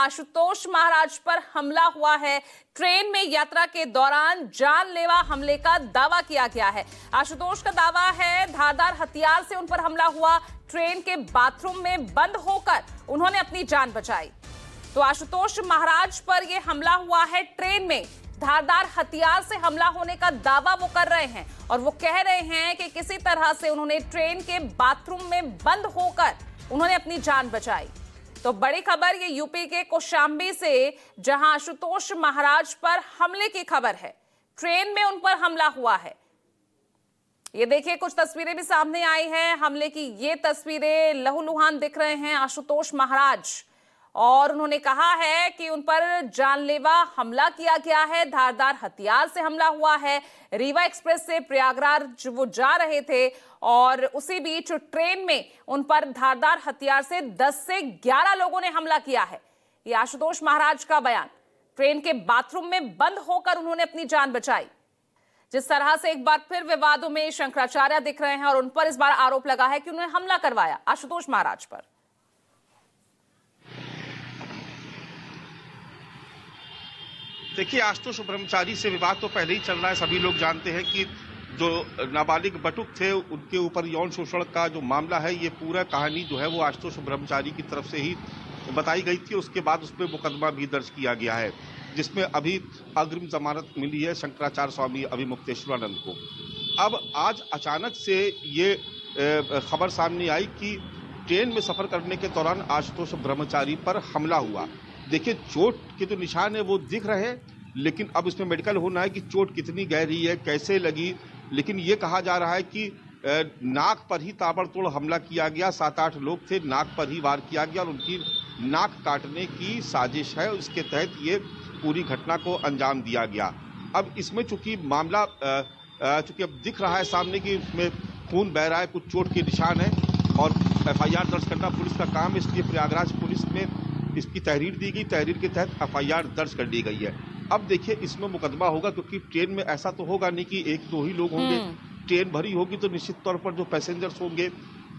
आशुतोष महाराज पर हमला हुआ है। ट्रेन में यात्रा के दौरान जानलेवा हमले का दावा किया गया है। आशुतोष का दावा है धारदार हथियार से उन पर हमला हुआ। ट्रेन के बाथरूम में बंद होकर उन्होंने अपनी जान बचाई। तो आशुतोष महाराज पर यह हमला हुआ है। ट्रेन में धारदार हथियार से हमला होने का दावा वो कर रहे हैं और वो कह रहे हैं कि किसी तरह से उन्होंने ट्रेन के बाथरूम में बंद होकर उन्होंने अपनी जान बचाई। तो बड़ी खबर ये यूपी के कौशाम्बी से, जहां आशुतोष महाराज पर हमले की खबर है। ट्रेन में उन पर हमला हुआ है। ये देखिए, कुछ तस्वीरें भी सामने आई हैं हमले की। ये तस्वीरें लहूलुहान दिख रहे हैं आशुतोष महाराज, और उन्होंने कहा है कि उन पर जानलेवा हमला किया गया है, धारदार हथियार से हमला हुआ है। रीवा एक्सप्रेस से प्रयागराज वो जा रहे थे और उसी बीच ट्रेन में उन पर धारदार हथियार से 10 से 11 लोगों ने हमला किया है। ये आशुतोष महाराज का बयान। ट्रेन के बाथरूम में बंद होकर उन्होंने अपनी जान बचाई। जिस तरह से एक बार फिर विवादों में शंकराचार्य दिख रहे हैं और उन पर इस बार आरोप लगा है कि उन्होंने हमला करवाया आशुतोष महाराज पर। देखिए, आशुतोष ब्रह्मचारी से विवाद तो पहले ही चल रहा है। सभी लोग जानते हैं कि जो नाबालिग बटुक थे उनके ऊपर यौन शोषण का जो मामला है, ये पूरा कहानी जो है वो आशुतोष ब्रह्मचारी की तरफ से ही बताई गई थी। उसके बाद उस पर मुकदमा भी दर्ज किया गया है, जिसमें अभी अग्रिम जमानत मिली है शंकराचार्य स्वामी अभिमुक्तेश्वरानंद को। अब आज अचानक से ये खबर सामने आई कि ट्रेन में सफर करने के दौरान आशुतोष ब्रह्मचारी पर हमला हुआ। देखिए, चोट के जो निशान है वो दिख रहे हैं, लेकिन अब इसमें मेडिकल होना है कि चोट कितनी गहरी है, कैसे लगी। लेकिन ये कहा जा रहा है कि नाक पर ही ताबड़तोड़ हमला किया गया। 7-8 लोग थे, नाक पर ही वार किया गया और उनकी नाक काटने की साजिश है। इसके तहत ये पूरी घटना को अंजाम दिया गया। अब इसमें चूंकि मामला चूंकि अब दिख रहा है सामने कि इसमें खून बह रहा है, कुछ चोट के निशान है और FIR दर्ज करना पुलिस का काम है। इसलिए प्रयागराज पुलिस में इसकी तहरीर दी गई। तहरीर के तहत FIR दर्ज कर ली गई है। अब देखिए, इसमें मुकदमा होगा, क्योंकि ट्रेन में ऐसा तो होगा नहीं कि 1-2 ही लोग होंगे। ट्रेन भरी होगी तो निश्चित तौर पर जो पैसेंजर्स होंगे,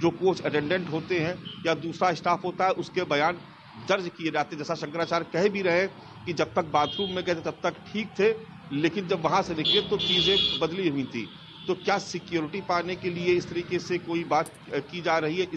जो कोच अटेंडेंट होते हैं या दूसरा स्टाफ होता है, उसके बयान दर्ज किए जाते। जैसा शंकराचार्य कह भी रहे कि जब तक बाथरूम में गए थे तब तक ठीक थे, लेकिन जब वहां से निकले तो चीजें बदली हुई थी। तो क्या सिक्योरिटी पाने के लिए इस तरीके से कोई बात की जा रही है, इस